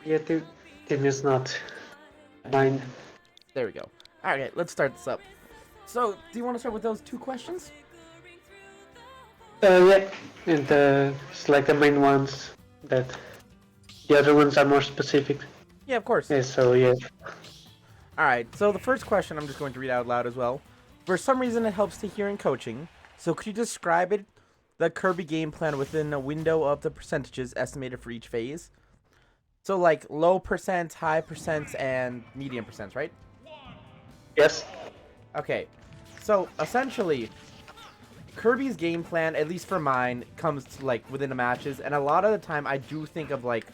Yeah, team is not mine. There we go. Alright, let's start this up. So, do you want to start with those two questions? Yeah, and it's like the main ones that the other ones are more specific. Yeah, of course. Yeah, so yeah. Alright, so the first question I'm just going to read out loud as well. For some reason, it helps to hear in coaching. So, could you describe it, the Kirby game plan within a window of the percentages estimated for each phase? So, like low percent, high percent, and medium percent, right? Yes. Okay. So, essentially, Kirby's game plan, at least for mine, comes to like within the matches, and a lot of the time I do think of like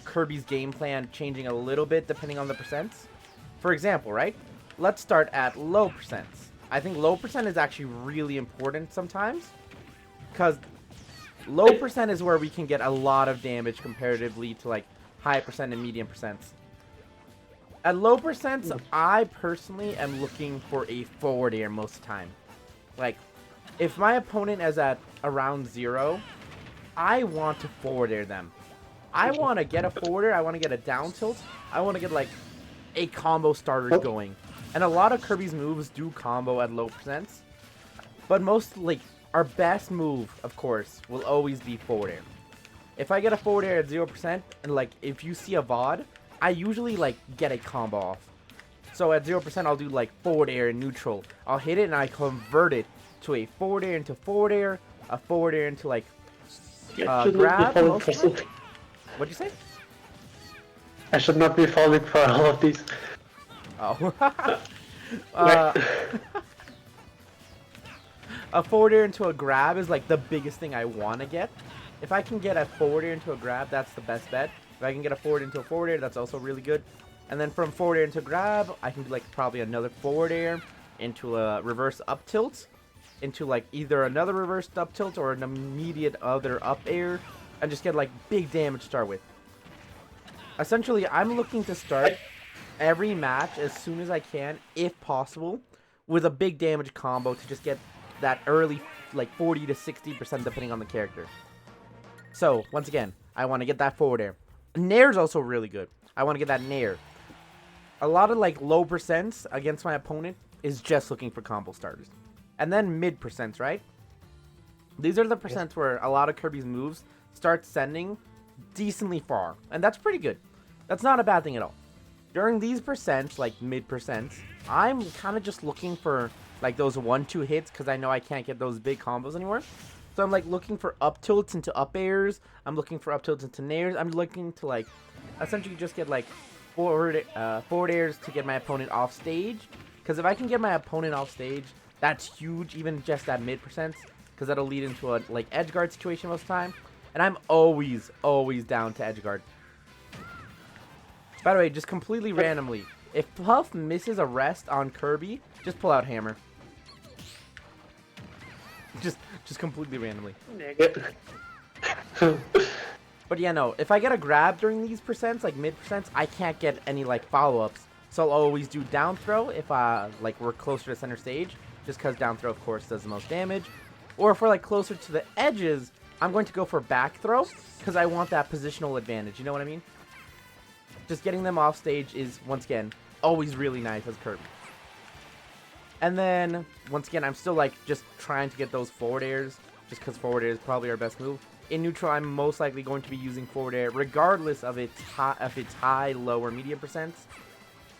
Kirby's game plan changing a little bit depending on the percents. For example, right? Let's start at low percents. I think low percent is actually really important sometimes, because low percent is where we can get a lot of damage comparatively to like high percent and medium percents. At low percents, I personally am looking for a forward air most of the time. Like, if my opponent is at around 0, I want to forward air them. I want to get a forward air, I want to get a down tilt, I want to get like a combo starter going. And a lot of Kirby's moves do combo at low percents. But most, like, our best move, of course, will always be forward air. If I get a forward air at 0%, and like, if you see a VOD, I usually like get a combo off. So at 0%, I'll do like forward air and neutral. I'll hit it and I convert it to a forward air into forward air, a forward air into like grab. What'd you say? I should not be falling for all of these. Oh. A forward air into a grab is like the biggest thing I want to get. If I can get a forward air into a grab, that's the best bet. If I can get a forward into a forward air, that's also really good. And then from forward air into grab, I can do like probably another forward air into a reverse up tilt, into like either another reverse up tilt or an immediate other up air, and just get like big damage to start with. Essentially, I'm looking to start every match as soon as I can, if possible, with a big damage combo to just get that early, like 40 to 60% depending on the character. So, once again, I want to get that forward air. Nair is also really good. I want to get that Nair. A lot of like low percents against my opponent is just looking for combo starters. And then mid percents, right? These are the percents where a lot of Kirby's moves start sending decently far. And that's pretty good. That's not a bad thing at all. During these percents, like mid percents, I'm kind of just looking for like those 1-2 hits because I know I can't get those big combos anymore. So I'm like looking for up tilts into up airs. I'm looking for up tilts into nairs. I'm looking to like essentially just get like forward airs to get my opponent off stage. Because if I can get my opponent off stage, that's huge, even just at mid percents. Because that'll lead into a like edge guard situation most of the time. And I'm always down to edge guard. By the way, just completely randomly, if Puff misses a rest on Kirby, just pull out Hammer. Just completely randomly. But yeah, no, if I get a grab during these percents, like mid percents, I can't get any like follow-ups. So I'll always do down throw if like we're closer to center stage, just because down throw of course does the most damage. Or if we're like closer to the edges, I'm going to go for back throw because I want that positional advantage. You know what I mean? Just getting them off stage is, once again, always really nice as Kirby. And then, once again, I'm still like just trying to get those forward airs, just because forward air is probably our best move. In neutral, I'm most likely going to be using forward air, regardless of its high, low, or medium percents.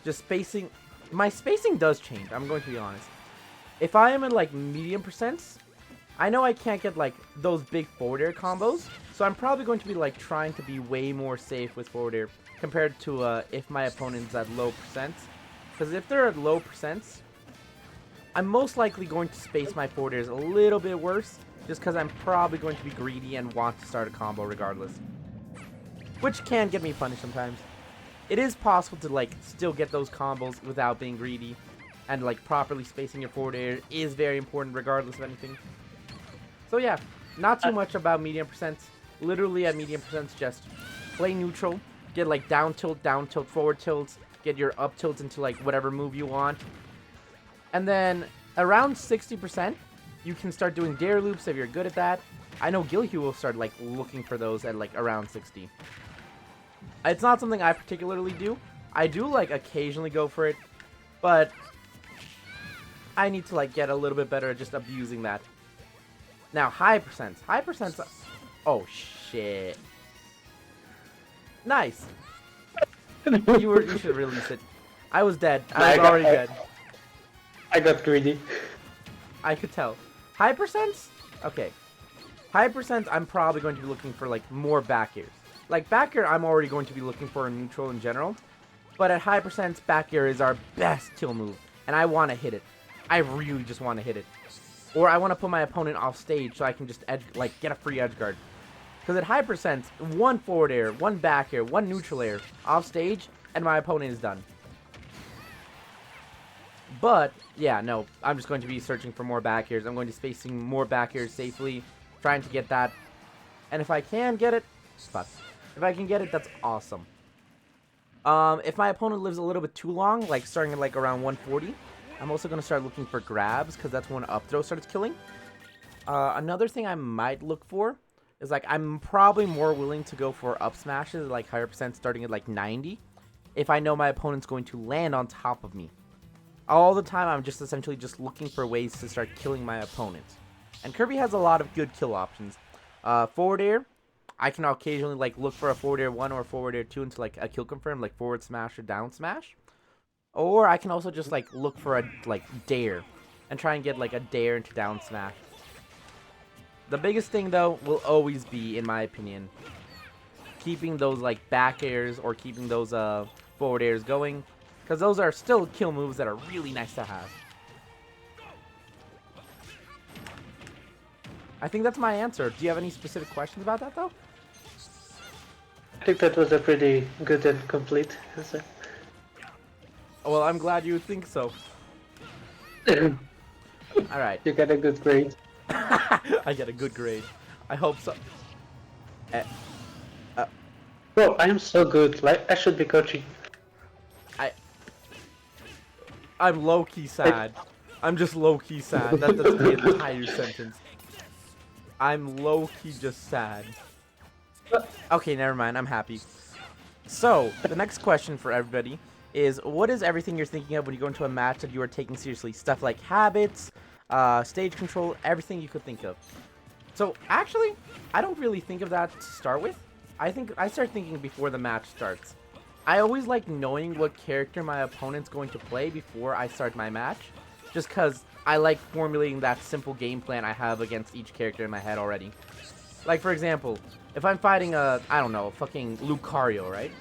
Just spacing, my spacing does change, I'm going to be honest. If I am in like medium percents, I know I can't get like those big forward air combos, so I'm probably going to be like trying to be way more safe with forward air compared to if my opponent's at low percents. Because if they're at low percents, I'm most likely going to space my forward airs a little bit worse, just because I'm probably going to be greedy and want to start a combo regardless. Which can get me punished sometimes. It is possible to like still get those combos without being greedy, and like properly spacing your forward air is very important regardless of anything. So yeah, not too much about medium percents. Literally at medium percents, just play neutral, get like down tilt, forward tilts, get your up tilts into like whatever move you want. And then around 60%, you can start doing dare loops if you're good at that. I know Gilhu will start like looking for those at like around 60. It's not something I particularly do. I do like occasionally go for it, but I need to like get a little bit better at just abusing that. Now, high percents. High percents. Oh shit. Nice. You should release it. I was dead. I was already dead. I got greedy. I could tell. High percents? Okay. High percents, I'm probably going to be looking for like more back airs. Like back air, I'm already going to be looking for a neutral in general. But at high percents, back air is our best kill move. And I want to hit it. I really just want to hit it. Or I want to put my opponent off stage so I can just get a free edge guard. Because at high percents, one forward air, one back air, one neutral air off stage, and my opponent is done. But, yeah, no, I'm just going to be searching for more back airs. I'm going to be spacing more back airs safely, trying to get that. And if I can get it, fuck. If I can get it, that's awesome. If my opponent lives a little bit too long, like starting at like around 140, I'm also going to start looking for grabs, because that's when up throw starts killing. Another thing I might look for is like I'm probably more willing to go for up smashes, like higher percent starting at like 90, if I know my opponent's going to land on top of me. All the time, I'm just essentially just looking for ways to start killing my opponent. And Kirby has a lot of good kill options. Forward air, I can occasionally like look for a forward air 1 or forward air 2 into like a kill confirm, like forward smash or down smash. Or I can also just like look for a like dare and try and get like a dare into down smash. The biggest thing though will always be, in my opinion, keeping those like back airs or keeping those forward airs going, because those are still kill moves that are really nice to have. I think that's my answer. Do you have any specific questions about that though? I think that was a pretty good and complete answer. Well, I'm glad you think so. Alright. You got a good grade. I get a good grade. I hope so. Bro, I am so good. Like, I should be coaching. I'm low-key sad. I'm just low-key sad. That's the entire sentence. I'm low-key just sad. Okay, never mind. I'm happy. So, the next question for everybody is, what is everything you're thinking of when you go into a match that you are taking seriously? Stuff like habits, stage control, everything you could think of. So, actually, I don't really think of that to start with. I start thinking before the match starts. I always like knowing what character my opponent's going to play before I start my match, just because I like formulating that simple game plan I have against each character in my head already. Like, for example, if I'm fighting I don't know, fucking Lucario, right?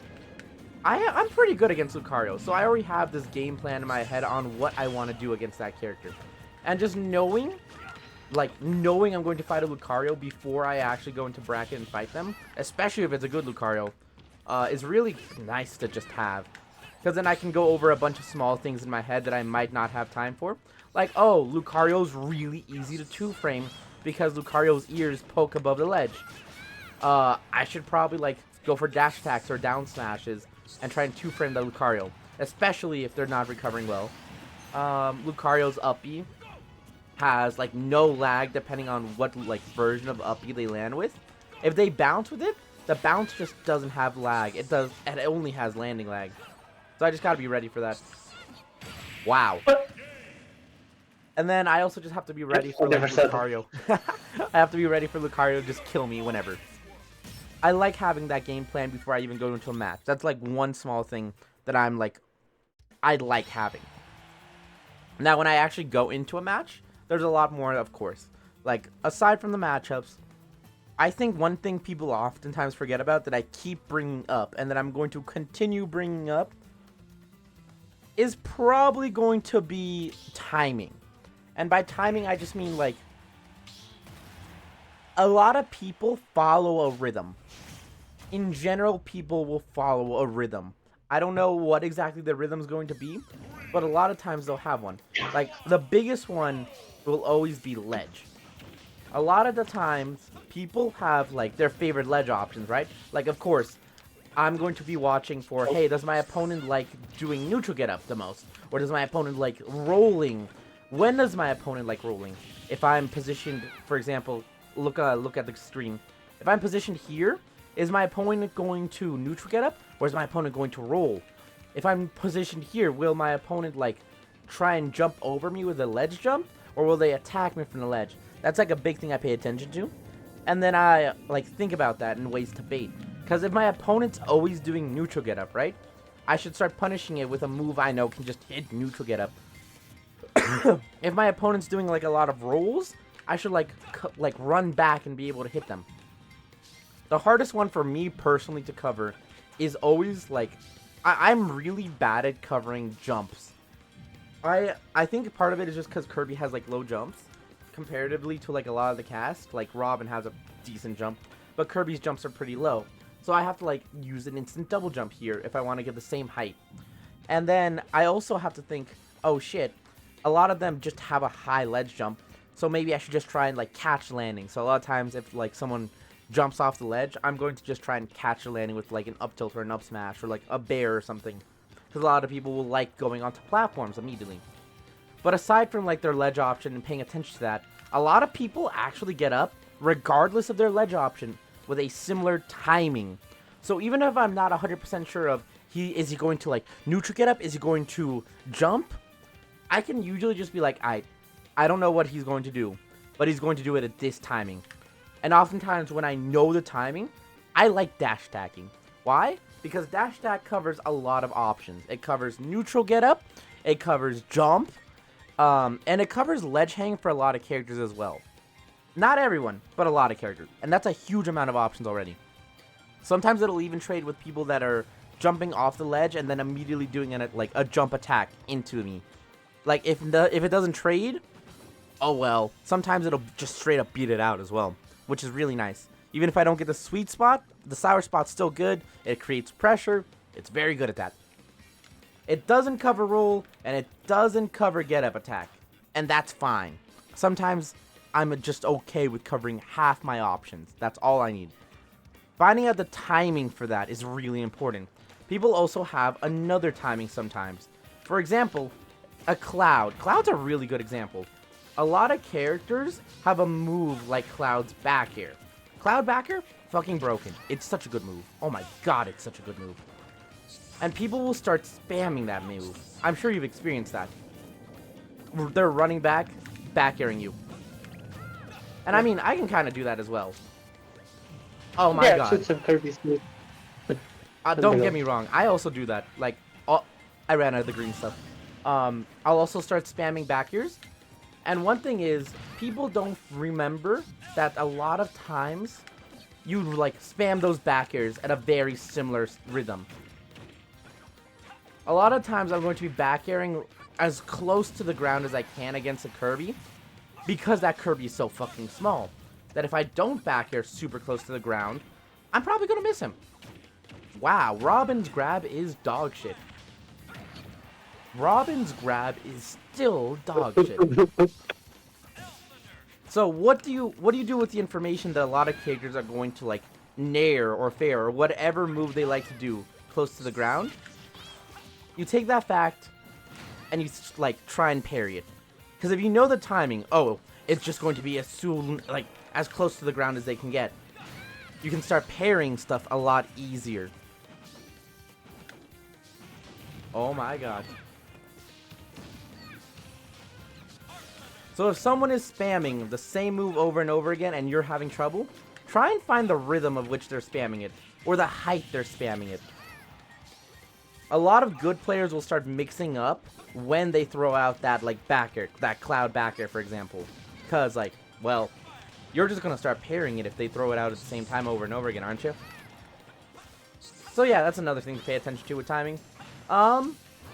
I'm pretty good against Lucario, so I already have this game plan in my head on what I want to do against that character. And just knowing I'm going to fight a Lucario before I actually go into bracket and fight them, especially if it's a good Lucario, is really nice to just have. Because then I can go over a bunch of small things in my head that I might not have time for. Like, oh, Lucario's really easy to 2-frame because Lucario's ears poke above the ledge. I should probably, like, go for dash attacks or down smashes and try and 2-frame the Lucario, especially if they're not recovering well. Lucario's up B has, like, no lag depending on what, like, version of up B they land with. If they bounce with it, the bounce just doesn't have lag. It only has landing lag. So I just gotta be ready for that. Wow. And then I also just have to be ready for like, Lucario. I have to be ready for Lucario to just kill me whenever. I like having that game plan before I even go into a match. That's like one small thing that I like having. Now when I actually go into a match, there's a lot more, of course. Like, aside from the matchups, I think one thing people oftentimes forget about that I keep bringing up and that I'm going to continue bringing up is probably going to be timing. And by timing, I just mean, like, a lot of people follow a rhythm. In general, people will follow a rhythm. I don't know what exactly the rhythm's going to be, but a lot of times they'll have one. Like, the biggest one will always be ledge. A lot of the times, people have, like, their favorite ledge options, right? Like, of course, I'm going to be watching for, hey, does my opponent like doing neutral get up the most? Or does my opponent like rolling? When does my opponent like rolling? If I'm positioned, for example, look at the screen. If I'm positioned here, is my opponent going to neutral get up? Or is my opponent going to roll? If I'm positioned here, will my opponent, like, try and jump over me with a ledge jump? Or will they attack me from the ledge? That's, like, a big thing I pay attention to. And then I, like, think about that in ways to bait. Because if my opponent's always doing neutral get up, right? I should start punishing it with a move I know can just hit neutral get up. If my opponent's doing, like, a lot of rolls, I should, like, run back and be able to hit them. The hardest one for me personally to cover is always, like, I'm really bad at covering jumps. I think part of it is just because Kirby has, like, low jumps comparatively to, like, a lot of the cast. Like, Robin has a decent jump, but Kirby's jumps are pretty low. So I have to, like, use an instant double jump here if I want to get the same height. And then I also have to think, oh shit, a lot of them just have a high ledge jump. So maybe I should just try and, like, catch landing. So a lot of times if, like, someone jumps off the ledge, I'm going to just try and catch a landing with, like, an up tilt or an up smash or, like, a bear or something. Because a lot of people will like going onto platforms immediately. But aside from, like, their ledge option and paying attention to that, a lot of people actually get up, regardless of their ledge option, with a similar timing. So even if I'm not 100% sure of, is he going to, like, neutral get up? Is he going to jump? I can usually just be like, I don't know what he's going to do, but he's going to do it at this timing. And oftentimes when I know the timing, I like dash attacking. Why? Because dash attack covers a lot of options. It covers neutral get up, it covers jump, and it covers ledge hang for a lot of characters as well. Not everyone, but a lot of characters. And that's a huge amount of options already. Sometimes it'll even trade with people that are jumping off the ledge and then immediately doing a jump attack into me. Like, if it doesn't trade, oh well. Sometimes it'll just straight up beat it out as well, which is really nice. Even if I don't get the sweet spot, the sour spot's still good. It creates pressure. It's very good at that. It doesn't cover roll, and it doesn't cover get up attack. And that's fine. Sometimes I'm just okay with covering half my options. That's all I need. Finding out the timing for that is really important. People also have another timing sometimes. For example, a Cloud. Cloud's a really good example. A lot of characters have a move like Cloud's back air. Cloud back air? Fucking broken. It's such a good move. Oh my god, it's such a good move. And people will start spamming that move. I'm sure you've experienced that. They're running back airing you. And I mean, I can kind of do that as well. Oh my god. It's a Kirby smooth. Don't get me wrong. I also do that. Like, I ran out of the green stuff. I'll also start spamming back airs. And one thing is, people don't remember that a lot of times you, like, spam those back airs at a very similar rhythm. A lot of times I'm going to be back airing as close to the ground as I can against a Kirby, because that Kirby is so fucking small, that if I don't back air super close to the ground, I'm probably going to miss him. Wow, Robin's grab is dog shit. Robin's grab is still dog shit. So what do you do with the information that a lot of characters are going to, like, nair or fair or whatever move they like to do close to the ground? You take that fact and you, like, try and parry it. Because if you know the timing, oh, it's just going to be as soon, like, as close to the ground as they can get, you can start parrying stuff a lot easier. Oh my god. So if someone is spamming the same move over and over again and you're having trouble, try and find the rhythm of which they're spamming it, or the height they're spamming it. A lot of good players will start mixing up when they throw out that, like, back air, that Cloud back air, for example. Because, like, well, you're just going to start parrying it if they throw it out at the same time over and over again, aren't you? So yeah, that's another thing to pay attention to with timing.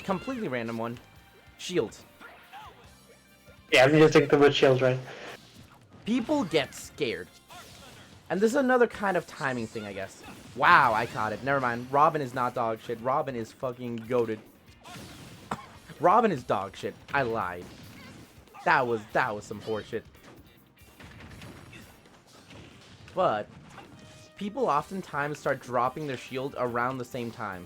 Completely random one. Shields. Yeah, I'm just thinking about shields, right? People get scared. And this is another kind of timing thing, I guess. Wow, I caught it. Never mind. Robin is not dog shit. Robin is fucking goated. Robin is dog shit. I lied. That was some horseshit. But people oftentimes start dropping their shield around the same time,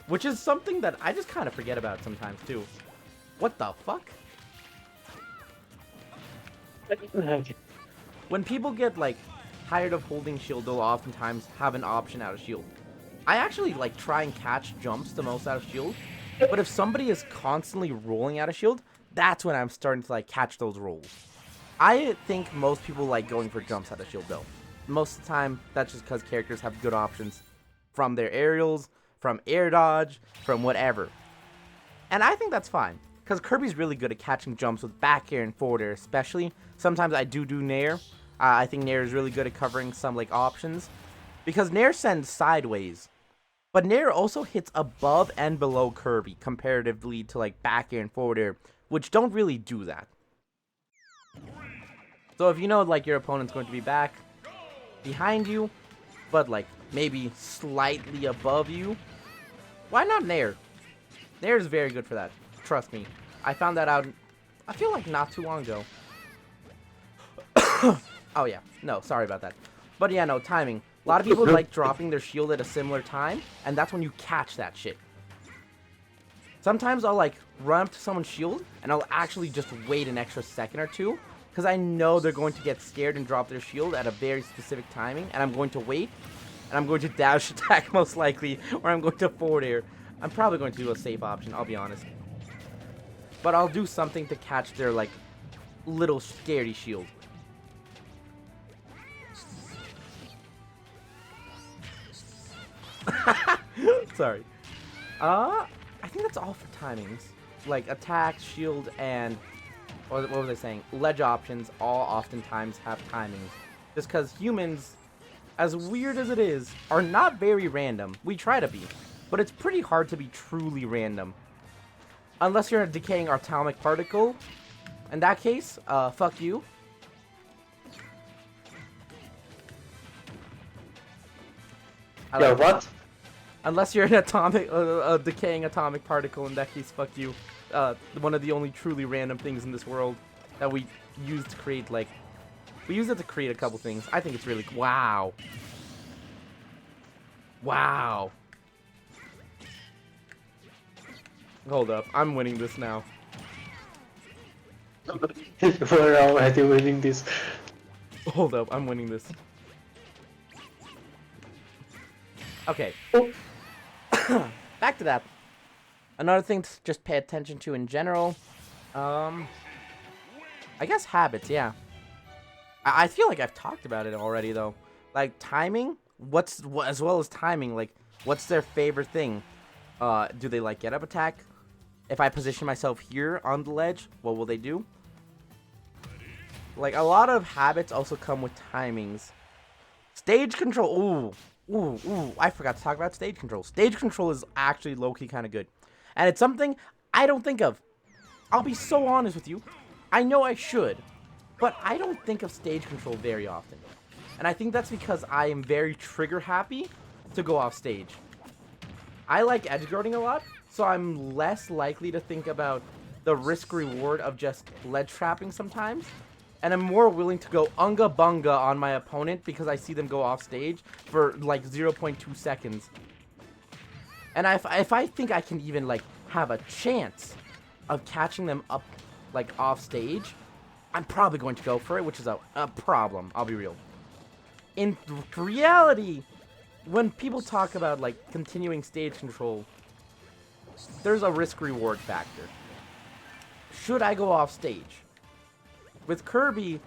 which is something that I just kind of forget about sometimes too. What the fuck? Okay. When people get, like, tired of holding shield, they'll oftentimes have an option out of shield. I actually like try and catch jumps the most out of shield. But if somebody is constantly rolling out of shield, that's when I'm starting to like catch those rolls. I think most people like going for jumps out of shield though. Most of the time, that's just because characters have good options from their aerials, from air dodge, from whatever. And I think that's fine, because Kirby's really good at catching jumps with back air and forward air especially. Sometimes I do Nair. I think Nair is really good at covering some like options, because Nair sends sideways. But Nair also hits above and below Kirby comparatively to like back air and forward air, which don't really do that. So if you know like your opponent's going to be back behind you, but like maybe slightly above you, why not Nair? Nair is very good for that. Trust me. I found that out, I feel like not too long ago. Oh yeah, no, sorry about that. But yeah, no, timing. A lot of people like dropping their shield at a similar time, and that's when you catch that shit. Sometimes I'll like run up to someone's shield, and I'll actually just wait an extra second or two, because I know they're going to get scared and drop their shield at a very specific timing, and I'm going to wait, and I'm going to dash attack most likely, or I'm going to forward air. I'm probably going to do a safe option, I'll be honest. But I'll do something to catch their like little scaredy shield. Sorry. I think that's all for timings. Like attack, shield, and what was I saying? Ledge options all oftentimes have timings. Just because humans, as weird as it is, are not very random. We try to be, but it's pretty hard to be truly random. Unless you're a decaying atomic particle. In that case, fuck you. Yeah, what? Unless you're an atomic, a decaying atomic particle, in that case, fuck you. One of the only truly random things in this world that we use to create, like, we use it to create a couple things. I think it's really, wow. Wow. Hold up, I'm winning this now. We're already winning this. Hold up, I'm winning this. Okay. Back to that. Another thing to just pay attention to in general. I guess habits, yeah. I feel like I've talked about it already, though. Like, timing? As well as timing, like, what's their favorite thing? Do they like get up attack? If I position myself here on the ledge, what will they do? Like, a lot of habits also come with timings. Stage control. Ooh, I forgot to talk about stage control. Stage control is actually low-key kind of good. And it's something I don't think of. I'll be so honest with you. I know I should, but I don't think of stage control very often. And I think that's because I am very trigger happy to go off stage. I like edgeguarding a lot, so I'm less likely to think about the risk-reward of just ledge trapping sometimes. And I'm more willing to go unga bunga on my opponent because I see them go off stage for like 0.2 seconds. And if I think I can even like have a chance of catching them up like off stage, I'm probably going to go for it, which is a problem, I'll be real. In reality, when people talk about like continuing stage control, there's a risk-reward factor. Should I go off stage? With Kirby,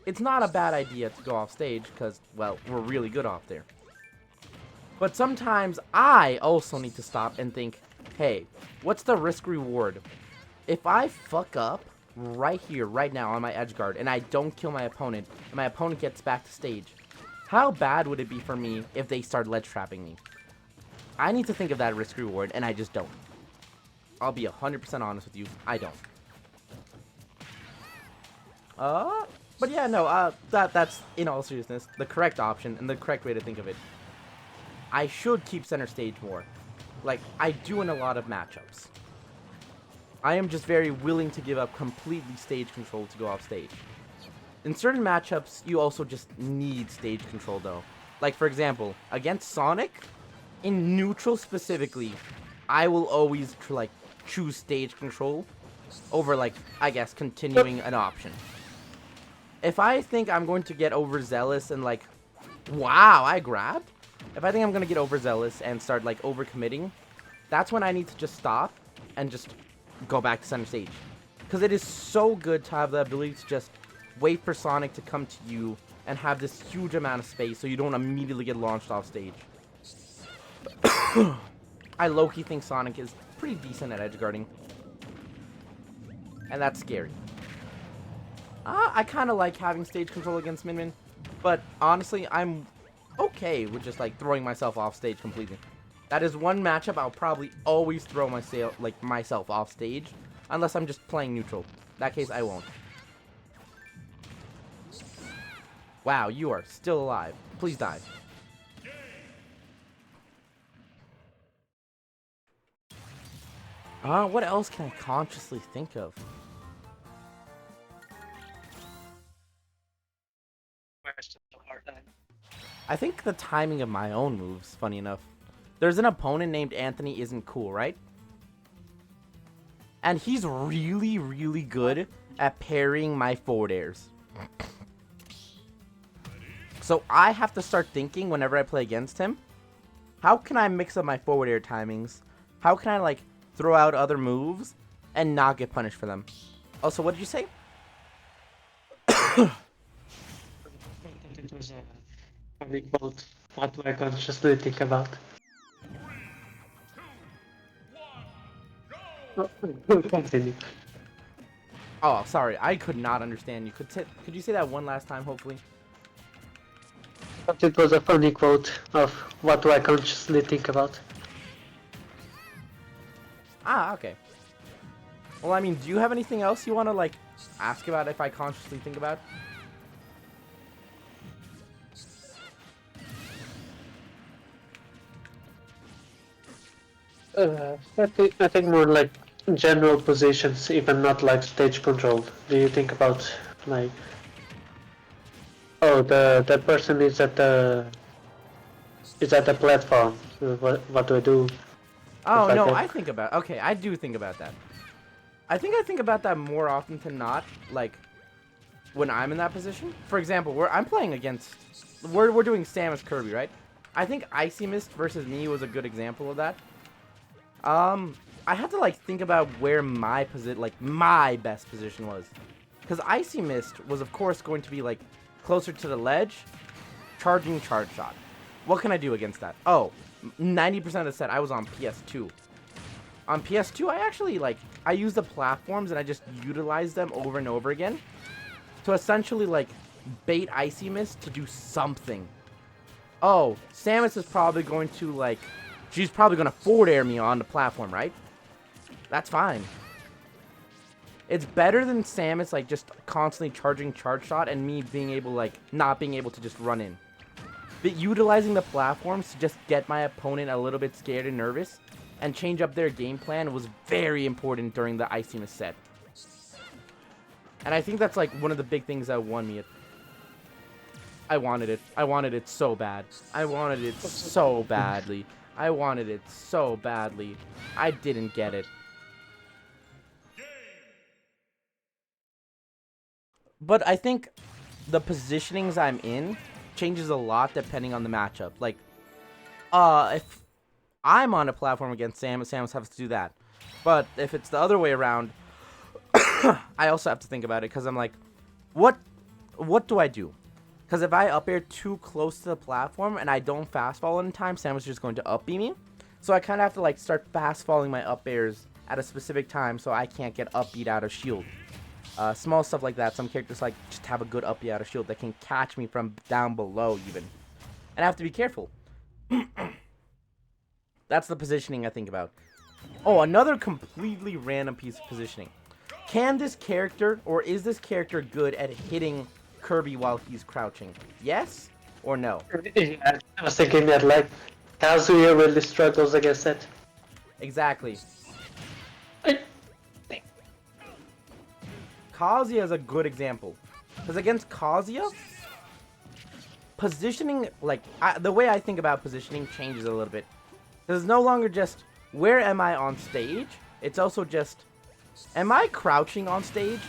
it's not a bad idea to go off stage because, well, we're really good off there. But sometimes I also need to stop and think, hey, what's the risk reward? If I fuck up right here, right now on my edge guard, and I don't kill my opponent, and my opponent gets back to stage, how bad would it be for me if they start ledge trapping me? I need to think of that risk reward, and I just don't. I'll be 100% honest with you, I don't. But yeah, no, that's, in all seriousness, the correct option and the correct way to think of it. I should keep center stage more. Like, I do in a lot of matchups. I am just very willing to give up completely stage control to go off stage. In certain matchups, you also just need stage control, though. Like, for example, against Sonic, in neutral specifically, I will always, like, choose stage control over, like, I guess, continuing an option. If I think I'm going to get overzealous and like, wow, I grabbed, if I think I'm gonna get overzealous and start like overcommitting, that's when I need to just stop and just go back to center stage. Because it is so good to have the ability to just wait for Sonic to come to you and have this huge amount of space so you don't immediately get launched off stage. I low-key think Sonic is pretty decent at edge guarding. And that's scary. I kind of like having stage control against Min Min, but honestly, I'm okay with just like throwing myself off stage completely. That is one matchup I'll probably always throw myself off stage, unless I'm just playing neutral. In that case, I won't. Wow, you are still alive. Please die. What else can I consciously think of? I think the timing of my own moves, funny enough. There's an opponent named Anthony Isn't Cool, right? And he's really, really good at parrying my forward airs. So I have to start thinking whenever I play against him, how can I mix up my forward air timings? How can I, like, throw out other moves and not get punished for them? Also, what did you say? It was a funny quote. What do I consciously think about? Continue. Oh, sorry. I could not understand you. Could you say that one last time, hopefully? But it was a funny quote of what do I consciously think about. Ah, okay. Well, I mean, do you have anything else you want to, like, ask about if I consciously think about? I think more like general positions, even not like stage control. Do you think about like, oh, the person is at the platform. What do I do? Oh, Like no, that. I think about... Okay, I do think about that. I think about that more often than not, like, when I'm in that position. For example, I'm playing against... We're doing Samus Kirby, right? I think Icy Mist versus me was a good example of that. I had to, like, think about where my best position was. Because Icy Mist was, of course, going to be, like, closer to the ledge, charging charge shot. What can I do against that? Oh, 90% of the set, I was on PS2. On PS2, I actually, like, I use the platforms and I just utilize them over and over again to essentially, like, bait Icy Mist to do something. Oh, Samus is probably going to, like... She's probably going to forward air me on the platform, right? That's fine. It's better than Samus, like, just constantly charging charge shot and me being able, like, not being able to just run in. But utilizing the platforms to just get my opponent a little bit scared and nervous and change up their game plan was very important during the Icy Mist set. And I think that's, like, one of the big things that won me it. I wanted it. I wanted it so bad. I wanted it so badly. I wanted it so badly. I didn't get it. But I think the positionings I'm in changes a lot depending on the matchup. Like, if I'm on a platform against Samus, Samus has to do that. But if it's the other way around, I also have to think about it because I'm like, what do I do? Because if I up air too close to the platform and I don't fast fall in time, Samus is just going to up B me. So I kind of have to, like, start fast falling my up airs at a specific time so I can't get up beat out of shield. Small stuff like that. Some characters, like, just have a good up beat out of shield that can catch me from down below even. And I have to be careful. That's the positioning I think about. Oh, another completely random piece of positioning. Can this character, or is this character good at hitting Kirby while he's crouching? Yes or no? Yeah, I was thinking that, like, Kazuya really struggles against it. Exactly. Kazuya is a good example. Because against Kazuya, positioning, like, the way I think about positioning changes a little bit. Because it's no longer just, where am I on stage? It's also just, am I crouching on stage?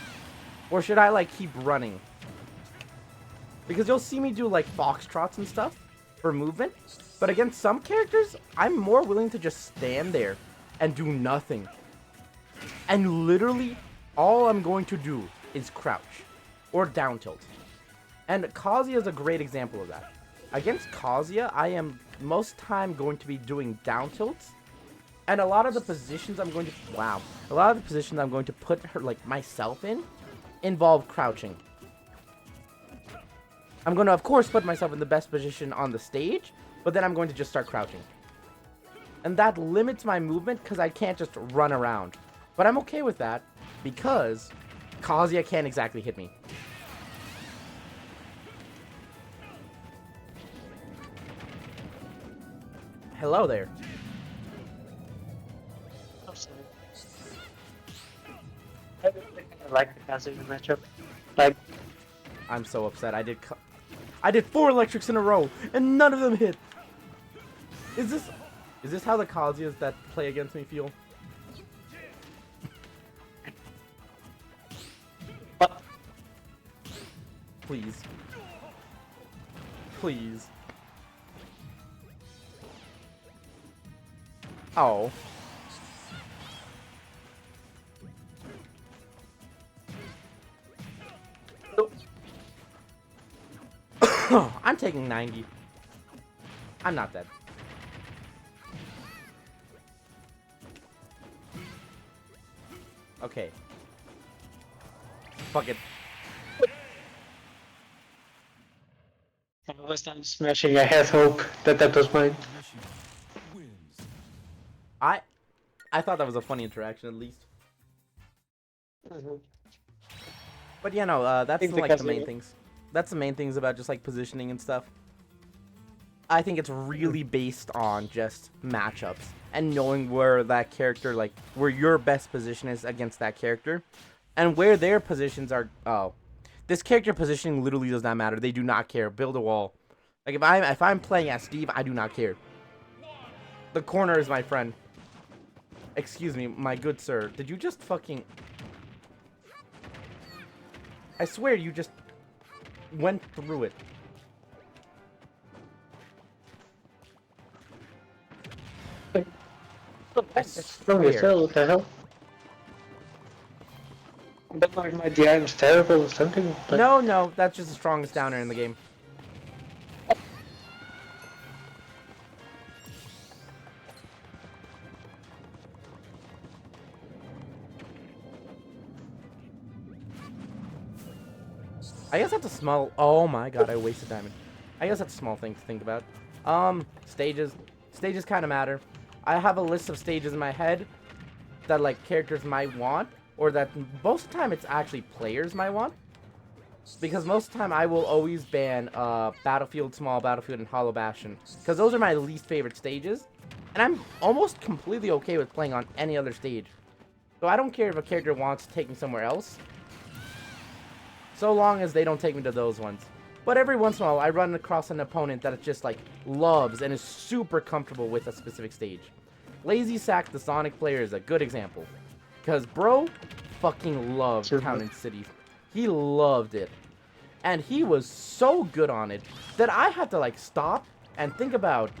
Or should I, like, keep running? Because you'll see me do, like, foxtrots and stuff for movement. But against some characters, I'm more willing to just stand there and do nothing. And literally, all I'm going to do is crouch or down tilt. And Kazuya is a great example of that. Against Kazuya, I am most time going to be doing down tilts. And a lot of the positions I'm going to put her, like, myself in involve crouching. I'm going to, of course, put myself in the best position on the stage, but then I'm going to just start crouching. And that limits my movement because I can't just run around. But I'm okay with that because Kazuya can't exactly hit me. Hello there. I'm sorry. I like the Kazuya matchup. Like, I'm so upset. I did 4 electrics in a row and none of them hit. Is this how the Kazuyas that play against me feel? what? Please. Please. Oh. I'm taking 90. I'm not dead. Okay. Fuck it. I was done smashing. I had hope that was mine. I thought that was a funny interaction, at least. But yeah, no, that's like the main things. That's the main things about just like positioning and stuff. I think it's really based on just matchups and knowing where that character, like where your best position is against that character, and where their positions are. Oh, this character positioning literally does not matter. They do not care. Build a wall. Like if I'm playing as Steve, I do not care. The corner is my friend. Excuse me, my good sir. Did you just fucking... I swear you just went through it. I swear. What the hell? But like my DI was terrible or something? Like... No, that's just the strongest downer in the game. I guess that's a small... Oh my god, I wasted diamond. I guess that's a small thing to think about. Stages. Stages kind of matter. I have a list of stages in my head that, like, characters might want. Or that most of the time it's actually players might want. Because most of the time I will always ban Battlefield, Small Battlefield, and Hollow Bastion. Because those are my least favorite stages. And I'm almost completely okay with playing on any other stage. So I don't care if a character wants to take me somewhere else. So long as they don't take me to those ones. But every once in a while, I run across an opponent that just, like, loves and is super comfortable with a specific stage. Lazy Sack, the Sonic player, is a good example. Because bro fucking loved Town and City. He loved it. And he was so good on it that I had to, like, stop and think about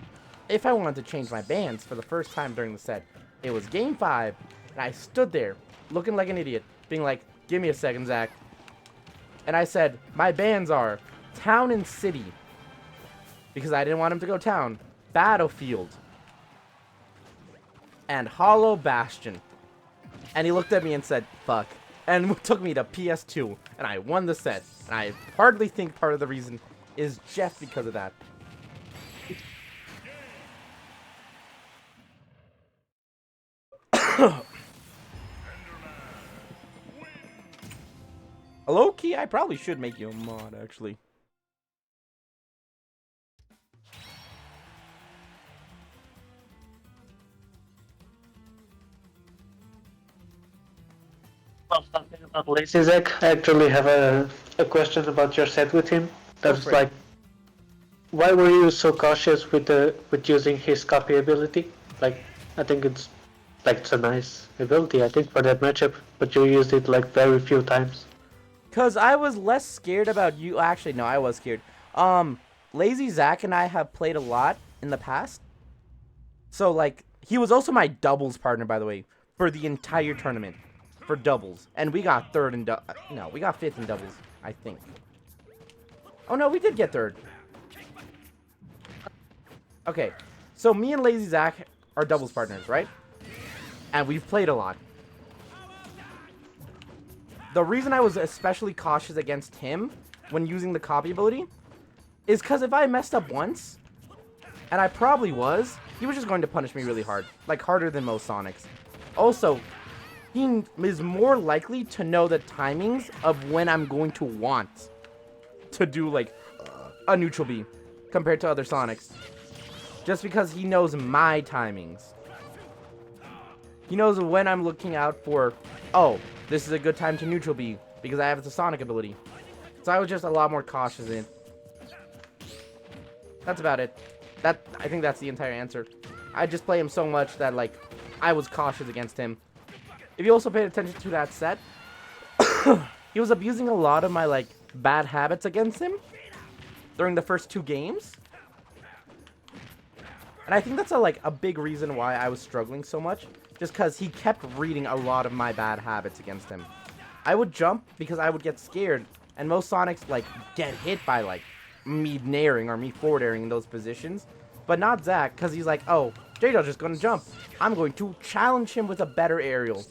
if I wanted to change my bands for the first time during the set. It was game 5, and I stood there looking like an idiot, being like, give me a second, Zach. And I said, my bands are Town and City, because I didn't want him to go Town, Battlefield, and Hollow Bastion. And he looked at me and said, fuck. And took me to PS2, and I won the set. And I hardly think part of the reason is just because of that. Low-key, I probably should make you a mod, actually. Something about Lazy Zach. I actually have a question about your set with him. That's like, why were you so cautious with using his copy ability? Like, I think it's a nice ability, I think, for that matchup, but you used it like very few times. Because I was less scared about you. Actually, no, I was scared. Lazy Zach and I have played a lot in the past. So, like, he was also my doubles partner, by the way, for the entire tournament. For doubles. And we got third in no, we got fifth in doubles, I think. Oh, no, we did get third. Okay, so me and Lazy Zach are doubles partners, right? And we've played a lot. The reason I was especially cautious against him when using the copy ability is because if I messed up once, and I probably was, he was just going to punish me really hard. Like, harder than most Sonics. Also, he is more likely to know the timings of when I'm going to want to do, like, a neutral B compared to other Sonics. Just because he knows my timings. He knows when I'm looking out for, oh, this is a good time to neutral B because I have the Sonic ability. So I was just a lot more cautious in. That's about it. I think that's the entire answer. I just play him so much that, like, I was cautious against him. If you also paid attention to that set, he was abusing a lot of my, like, bad habits against him during the first 2 games. And I think that's a big reason why I was struggling so much. Just because he kept reading a lot of my bad habits against him. I would jump because I would get scared. And most Sonics, like, get hit by, like, me nairing or me forward airing in those positions. But not Zach, because he's like, oh, JeJaJa's just going to jump. I'm going to challenge him with a better aerial.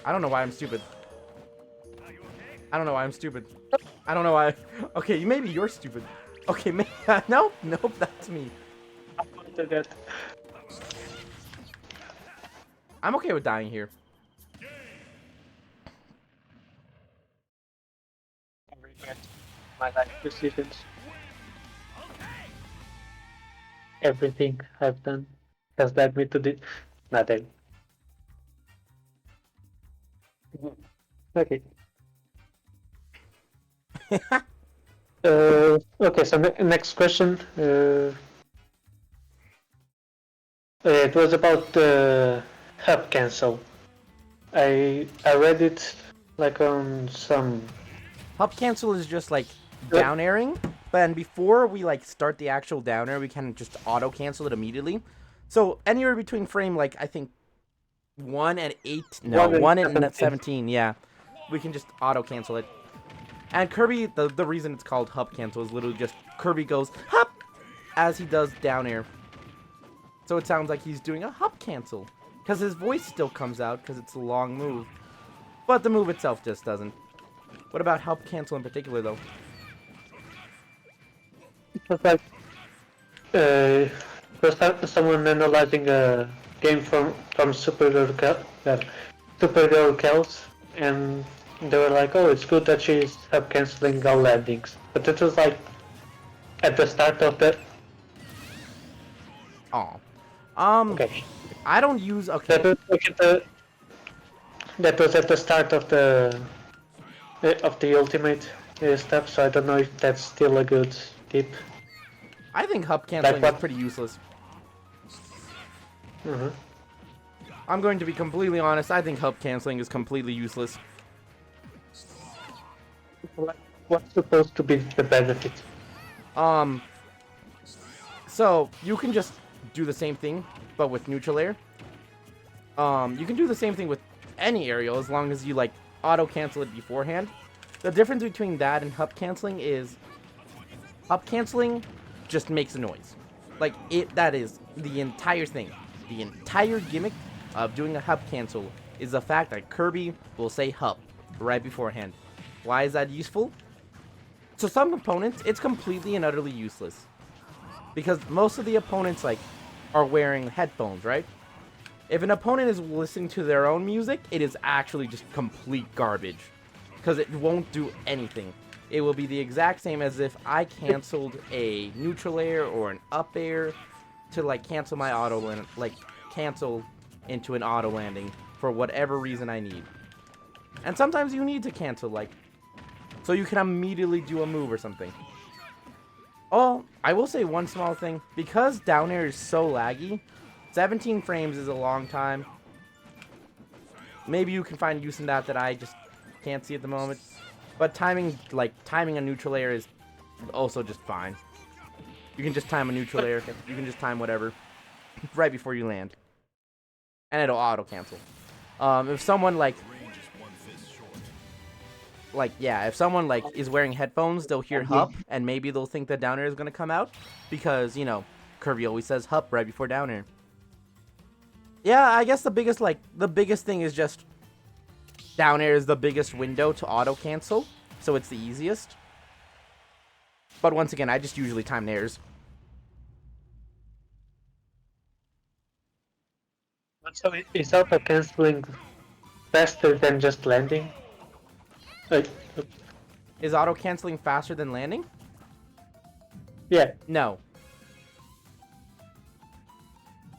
I don't know why I'm stupid. I don't know why I'm stupid. I don't know why. Okay, maybe you're stupid. Okay, maybe. Nope, that's me. I'm okay with dying here. I regret my life decisions. Everything I've done has led me to this. Nothing. Okay. Okay, so next question. It was about hub cancel. I read it like on some. Hop cancel is just like down airing, but then before we like start the actual down air, we can just auto cancel it immediately. So anywhere between frame like I think 1 and 8, no, 1 and 17, yeah, we can just auto cancel it. And Kirby, the reason it's called hop cancel is literally just Kirby goes hop as he does down air. So it sounds like he's doing a hop cancel because his voice still comes out because it's a long move, but the move itself just doesn't. What about hop cancel in particular though? It's like first someone analyzing a game from Supergirl Kells, and they were like, oh, it's good that she's canceling all landings. But it was like at the start of the. Oh. Okay. I don't use. Okay. That was at the start of the ultimate stuff, so I don't know if that's still a good tip. I think hub canceling is pretty useless. I'm going to be completely honest. I think hub canceling is completely useless. What's supposed to be the benefit? So you can just do the same thing, but with neutral air. You can do the same thing with any aerial as long as you like auto cancel it beforehand. The difference between that and hub canceling is hub canceling just makes a noise. Like that is the entire thing. The entire gimmick of doing a hub cancel is the fact that Kirby will say hub right beforehand. Why is that useful? To some opponents, it's completely and utterly useless. Because most of the opponents like are wearing headphones, right? If an opponent is listening to their own music, it is actually just complete garbage. Because it won't do anything. It will be the exact same as if I canceled a neutral air or an up air to like cancel my auto land, like cancel into an auto landing for whatever reason I need. And sometimes you need to cancel, like, so you can immediately do a move or something. Oh, I will say one small thing. Because down air is so laggy, 17 frames is a long time. Maybe you can find use in that I just can't see at the moment. But timing a neutral air is also just fine. You can just time a neutral air. You can just time whatever right before you land. And it'll auto-cancel. If someone if someone is wearing headphones, they'll hear hup, and maybe they'll think that down air is gonna come out because Kirby always says hup right before down air. Yeah, I guess the biggest thing is just down air is the biggest window to auto cancel, so it's the easiest. But once again, I just usually time airs. So is auto canceling faster than just landing? Like, Is auto canceling faster than landing? yeah. No.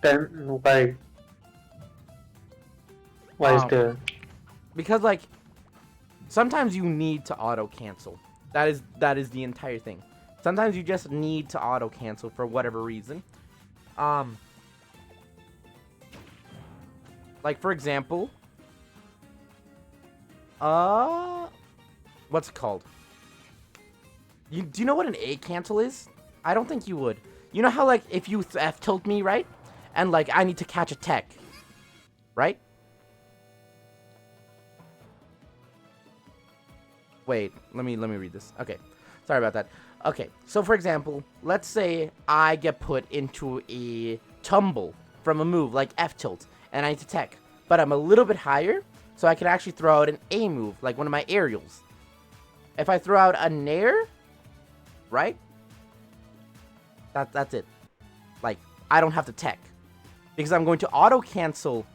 Then why? Why is the? Because sometimes you need to auto cancel. That is the entire thing. Sometimes you just need to auto cancel for whatever reason. Like for example, what's it called? Do you know what an A cancel is? I don't think you would. You know how if you F tilt me, right? And I need to catch a tech, right? Wait, let me read this. Okay, sorry about that. Okay, so for example, let's say I get put into a tumble from a move like F tilt, and I need to tech, but I'm a little bit higher, so I can actually throw out an A move, like one of my aerials. If I throw out a nair, right? That's it. I don't have to tech, because I'm going to auto cancel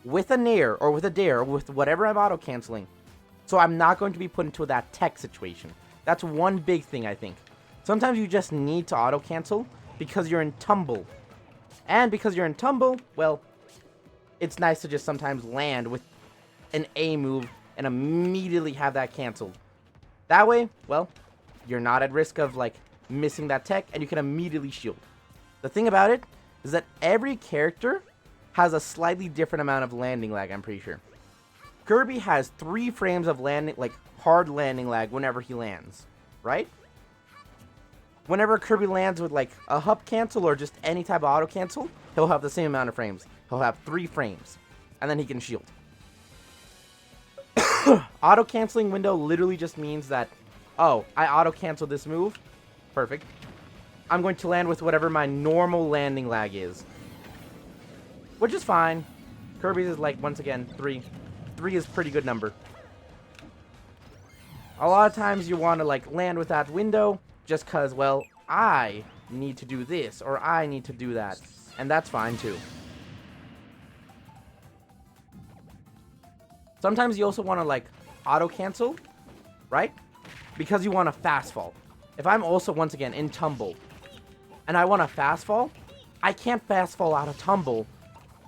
with a nair or with a dare or with whatever I'm auto canceling. So I'm not going to be put into that tech situation. That's one big thing, I think. Sometimes you just need to auto-cancel because you're in tumble. And because you're in tumble, well, it's nice to just sometimes land with an A move and immediately have that canceled. That way, well, you're not at risk of, missing that tech, and you can immediately shield. The thing about it is that every character has a slightly different amount of landing lag, I'm pretty sure. Kirby has 3 frames of landing, hard landing lag whenever he lands, right? Whenever Kirby lands with, a hup cancel or just any type of auto cancel, he'll have the same amount of frames. He'll have 3 frames, and then he can shield. Auto canceling window literally just means that, oh, I auto cancel this move. Perfect. I'm going to land with whatever my normal landing lag is. Which is fine. Kirby's is, once again, 3. 3 is a pretty good number. A lot of times you want to land with that window just because, well, I need to do this or I need to do that. And that's fine too. Sometimes you also want to auto cancel, right? Because you want a fast fall. If I'm also once again in tumble and I want a fast fall, I can't fast fall out of tumble.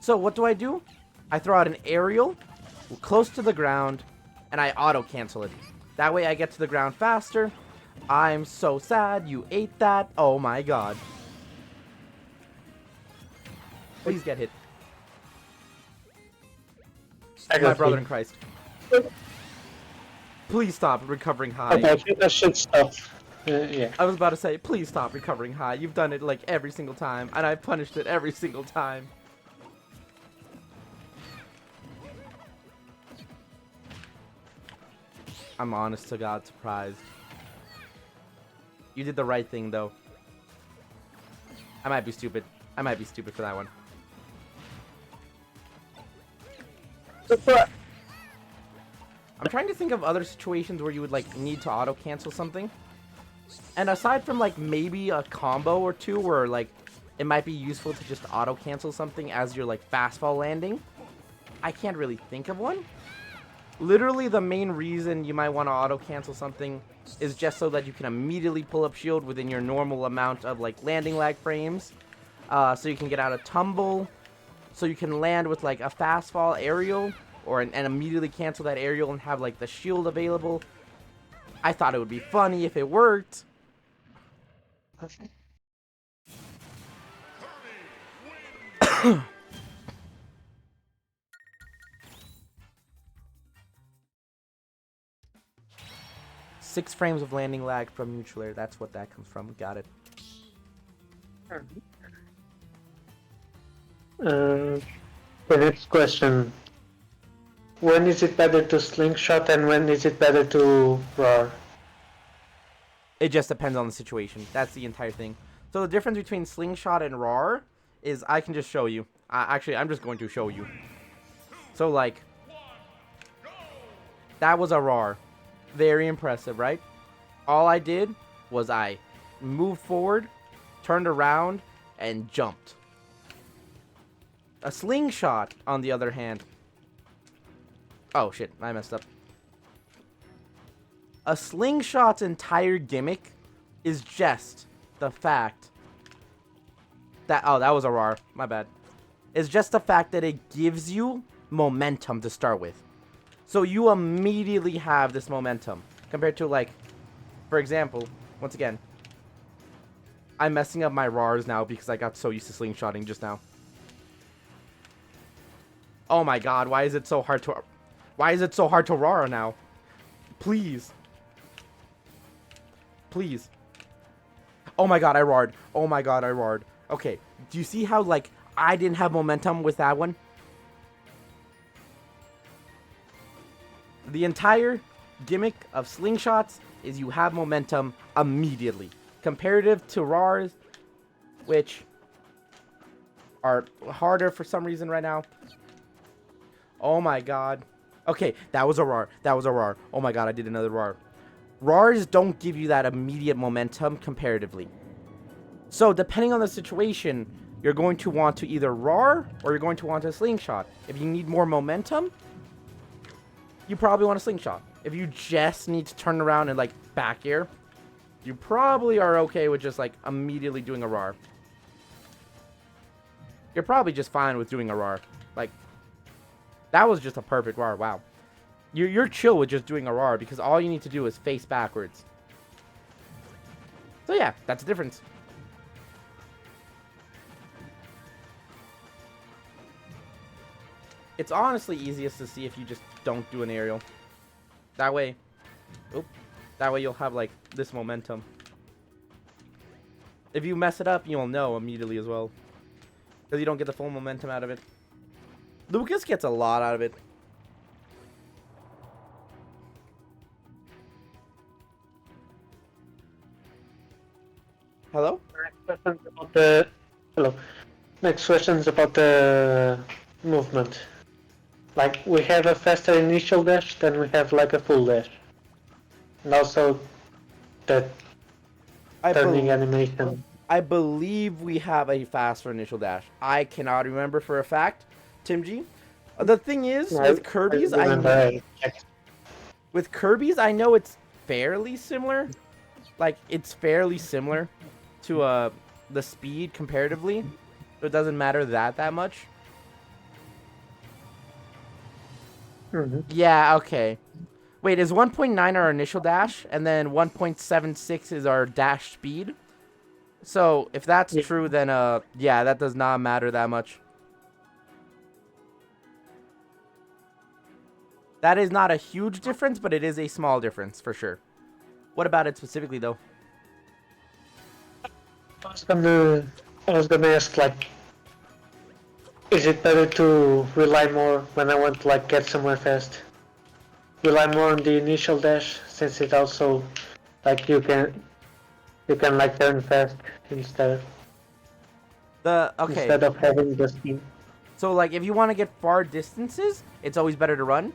So what do? I throw out an aerial close to the ground, and I auto-cancel it. That way I get to the ground faster. I'm so sad you ate that. Oh my god. Please get hit. My brother in Christ. Please stop recovering high. I should stop. Yeah. I was about to say, please stop recovering high. You've done it every single time, and I've punished it every single time. I'm honest to God surprised. You did the right thing, though. I might be stupid. I might be stupid for that one. I'm trying to think of other situations where you would need to auto cancel something. And aside from maybe a combo or two where it might be useful to just auto cancel something as you're fast fall landing, I can't really think of one. Literally, the main reason you might want to auto-cancel something is just so that you can immediately pull up shield within your normal amount of, landing lag frames. So you can get out of tumble. So you can land with, a fast fall aerial. And immediately cancel that aerial and have, the shield available. I thought it would be funny if it worked. 6 frames of landing lag from neutral air. That's what that comes from. Got it. The next question. When is it better to slingshot and when is it better to roar? It just depends on the situation. That's the entire thing. So the difference between slingshot and roar is I can just show you. Actually, I'm just going to show you. So, like, that was a roar. Very impressive, right? All I did was I moved forward, turned around, and jumped. A slingshot, on the other hand... Oh, shit. I messed up. A slingshot's entire gimmick is just the fact that... Oh, that was a roar. My bad. It's just the fact that it gives you momentum to start with. So you immediately have this momentum. Compared to, like, for example, once again, I'm messing up my roars now because I got so used to slingshotting just now. Oh my god, why is it so hard to... Why is it so hard to roar now? Please. Please. Oh my god, I roared. Oh my god, I roared. Okay, do you see how, like, I didn't have momentum with that one? The entire gimmick of slingshots is you have momentum immediately. Comparative to roars, which are harder for some reason right now. Oh my god. Okay, that was a roar. That was a roar. Oh my god, I did another roar. Roars don't give you that immediate momentum comparatively. So, depending on the situation, you're going to want to either roar or you're going to want a slingshot. If you need more momentum, you probably want a slingshot. If you just need to turn around and, like, back air, you probably are okay with just, like, immediately doing a roar. You're probably just fine with doing a roar. Like, that was just a perfect roar. Wow. You're chill with just doing a roar because all you need to do is face backwards. So yeah, that's the difference. It's honestly easiest to see if you just don't do an aerial. That way, that way you'll have, like, this momentum. If you mess it up, you'll know immediately as well. Because you don't get the full momentum out of it. Lucas gets a lot out of it. Hello? Next question about the... Hello. Next question is about the movement. Like, we have a faster initial dash, then we have, like, a full dash. And also the turning animation. I believe we have a faster initial dash. I cannot remember for a fact, Tim G. The thing is, with Kirby's, with Kirby's, I know it's fairly similar. Like, it's fairly similar to the speed comparatively. So it doesn't matter that much. Mm-hmm. Yeah, okay. Wait, is 1.9 our initial dash, and then 1.76 is our dash speed? So, if that's true, then, yeah, that does not matter that much. That is not a huge difference, but it is a small difference, for sure. What about it specifically, though? I was gonna ask, like, is it better to rely more when I want to, like, get somewhere fast? Rely more on the initial dash, since it also, like, you can like turn fast instead of having the speed. So, like, if you want to get far distances, it's always better to run.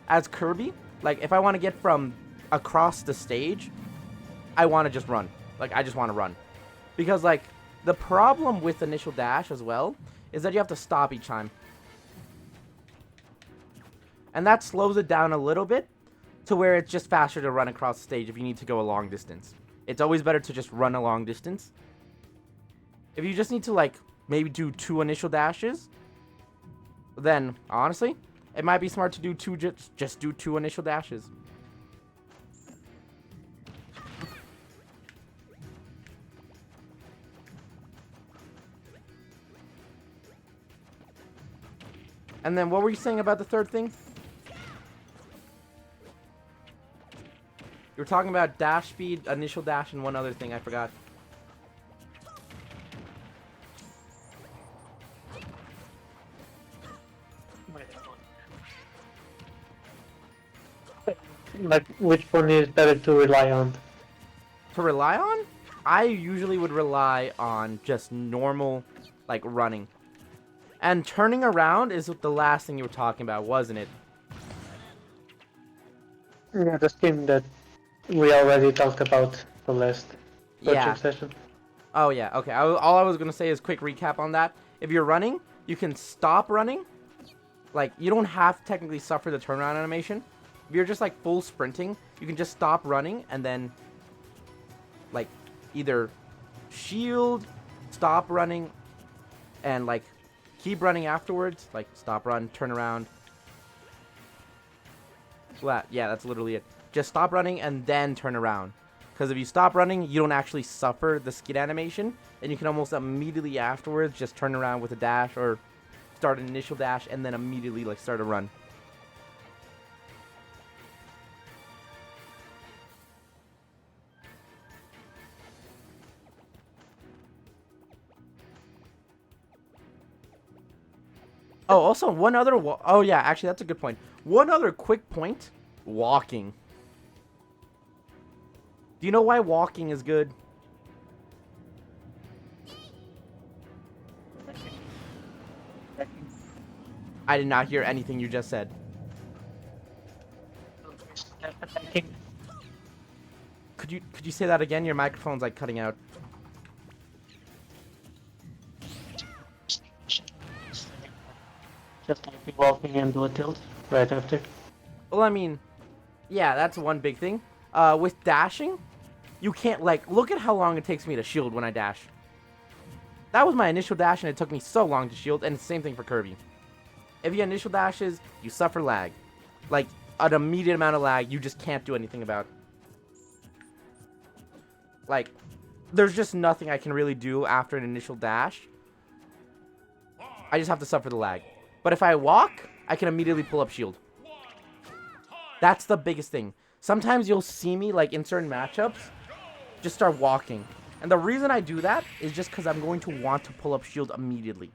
As Kirby, like, if I want to get from across the stage, I want to just run. Like, I just want to run. Because, like, the problem with initial dash as well is that you have to stop each time. And that slows it down a little bit to where it's just faster to run across the stage if you need to go a long distance. It's always better to just run a long distance. If you just need to, like, maybe do 2 initial dashes, then, honestly, it might be smart to do just do 2 initial dashes. And then what were you saying about the third thing? You were talking about dash speed, initial dash, and one other thing. I forgot. Like, which one is better to rely on? To rely on? I usually would rely on just normal, like, running. And turning around is the last thing you were talking about, wasn't it? Yeah, the skin that we already talked about the last coaching Yeah. session. Oh, yeah. Okay. All I was going to say is quick recap on that. If you're running, you can stop running. Like, you don't have to technically suffer the turnaround animation. If you're just, like, full sprinting, you can just stop running and then, like, either shield, stop running, and, like, keep running afterwards. Like, stop, run, turn around. Well, yeah, that's literally it. Just stop running and then turn around. Because if you stop running, you don't actually suffer the skid animation. And you can almost immediately afterwards just turn around with a dash or start an initial dash and then immediately, like, start a run. Oh, also, one other... Oh, yeah, actually, that's a good point. One other quick point. Walking. Do you know why walking is good? I did not hear anything you just said. Could you say that again? Your microphone's, like, cutting out. Just like be walking and do a tilt right after. Well, I mean, yeah, that's one big thing. With dashing, you can't, like, look at how long it takes me to shield when I dash. That was my initial dash, and it took me so long to shield, and it's the same thing for Kirby. If you initial dashes, you suffer lag. Like, an immediate amount of lag you just can't do anything about. Like, there's just nothing I can really do after an initial dash. I just have to suffer the lag. But if I walk, I can immediately pull up shield. That's the biggest thing. Sometimes you'll see me, like, in certain matchups, just start walking. And the reason I do that is just because I'm going to want to pull up shield immediately.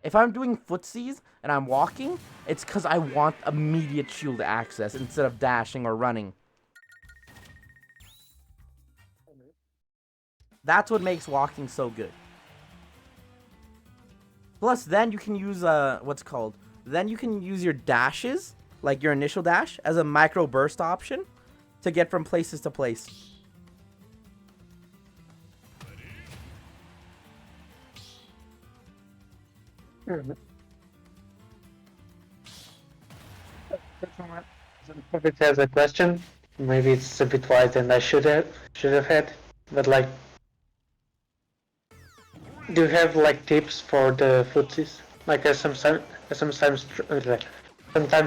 If I'm doing footsies and I'm walking, it's because I want immediate shield access instead of dashing or running. That's what makes walking so good. Plus, then you can use, then you can use your dashes, like your initial dash, as a micro burst option to get from places to place. If it has a question, maybe it's a bit wide and I should have had, but like, do you have like tips for the footsies? Like I sometimes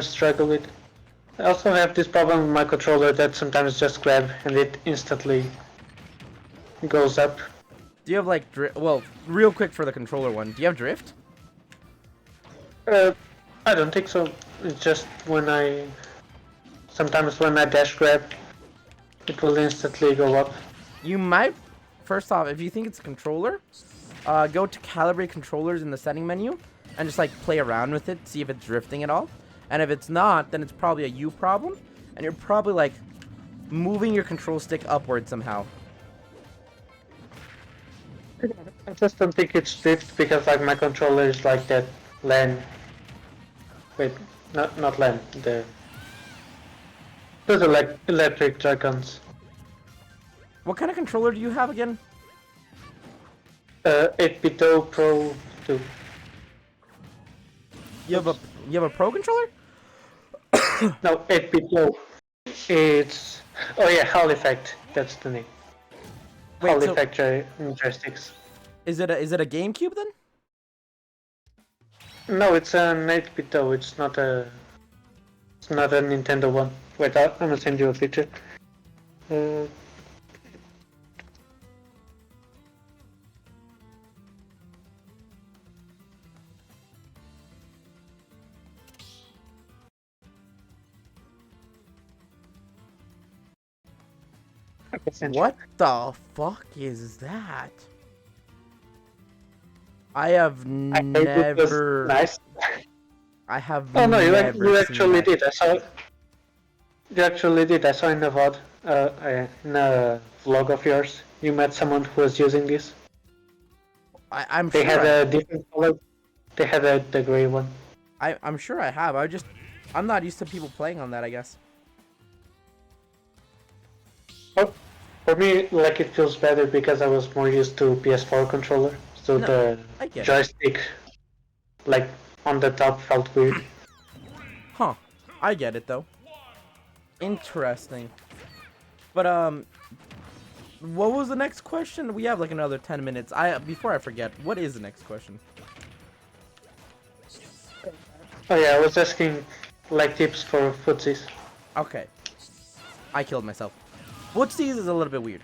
struggle with. I also have this problem with my controller that sometimes just grab and it instantly goes up. Do you have, like, well, real quick for the controller one, do you have drift? I don't think so. It's just sometimes when I dash grab, it will instantly go up. You might, first off, if you think it's a controller, go to calibrate controllers in the setting menu and just, like, play around with it, see if it's drifting at all. And if it's not, then it's probably a you problem, and you're probably, like, moving your control stick upward somehow. I just don't think it's drift because like my controller is like that LAN. Wait, not LAN. Those are like electric dragons. What kind of controller do you have again? 8BitO Pro 2. You have a pro controller? No, 8BitO. It's Hall Effect. That's the name. Wait, Hall so Effect joysticks. is it a GameCube then? No, it's an 8BitO. It's not a Nintendo one. Wait, I'm gonna send you a picture. What the fuck is that? I have I heard it was never. nice. I have Oh no, never you seen actually that. did. I saw. You actually did. I saw in the VOD, in a vlog of yours. You met someone who was using this. I'm They sure had a different color. They had the gray one. I'm sure I have. I'm not used to people playing on that, I guess. Oh, for me, like it feels better because I was more used to PS4 controller, so No, the I get it. joystick, like on the top, felt weird. Huh. I get it though. Interesting. But what was the next question? We have like another 10 minutes. Before I forget, what is the next question? Oh yeah, I was asking like tips for footsies. Okay. I killed myself. Footsies is a little bit weird.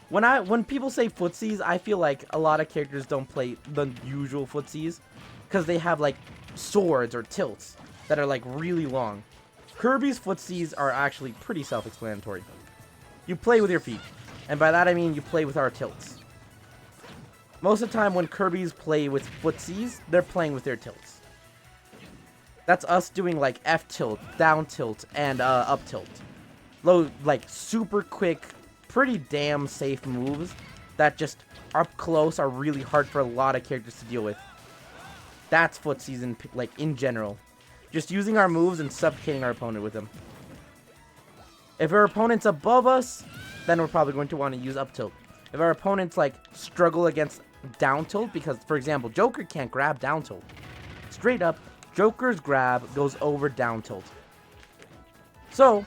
When people say footsies, I feel like a lot of characters don't play the usual footsies because they have like swords or tilts that are like really long. Kirby's footsies are actually pretty self-explanatory. You play with your feet, and by that I mean you play with our tilts. Most of the time when Kirby's play with footsies, they're playing with their tilts. That's us doing like F tilt, down tilt, and up tilt. Low, like super quick, pretty damn safe moves that just up close are really hard for a lot of characters to deal with. That's footsies in general. Just using our moves and suffocating our opponent with them. If our opponent's above us, then we're probably going to want to use up tilt. If our opponents like struggle against down tilt, because for example, Joker can't grab down tilt. Straight up, Joker's grab goes over down tilt. So,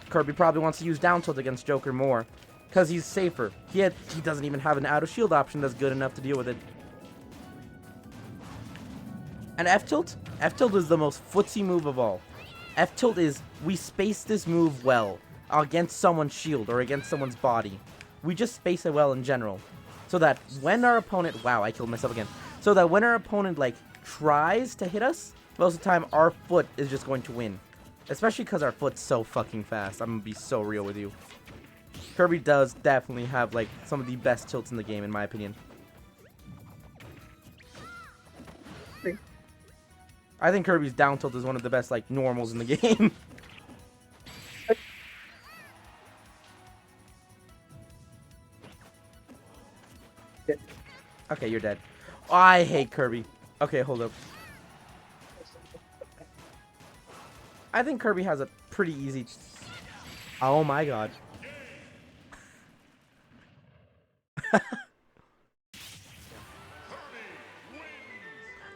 Kirby probably wants to use down tilt against Joker more, because he's safer. He doesn't even have an out of shield option that's good enough to deal with it. And F tilt? F tilt is the most footsie move of all. F tilt is, we space this move well against someone's shield or against someone's body. We just space it well in general. So that when our opponent, wow, I killed myself again. So that when our opponent like tries to hit us, most of the time our foot is just going to win. Especially because our foot's so fucking fast. I'm gonna be so real with you. Kirby does definitely have like some of the best tilts in the game in my opinion. I think Kirby's down tilt is one of the best like normals in the game. Okay, you're dead. Oh, I hate Kirby. Okay, hold up. I think Kirby has a pretty easy... Oh my god.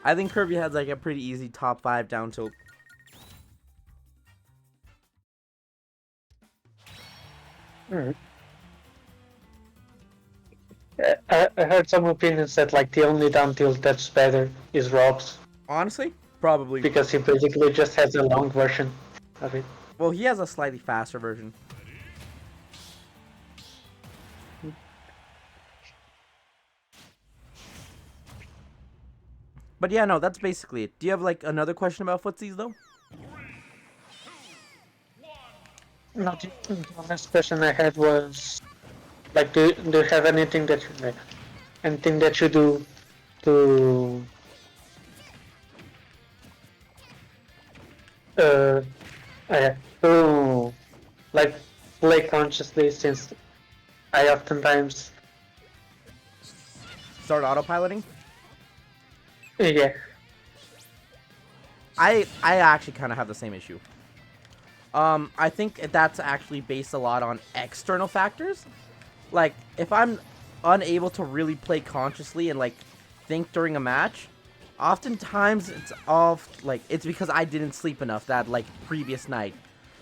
I think Kirby has like a pretty easy top 5 down tilt. I heard some opinions that like the only down tilt that's better is Rob's. Honestly, probably. Because he basically just has a long version of it. Well, he has a slightly faster version. But yeah, no, that's basically it. Do you have like another question about footsies though? No, the last question I had was like, do you have anything that you do to uh, to like play consciously, since I oftentimes Start autopiloting? yeah. I actually kind of have the same issue. I think that's actually based a lot on external factors. Like, if I'm unable to really play consciously and, like, think during a match, oftentimes it's because I didn't sleep enough that, like, previous night.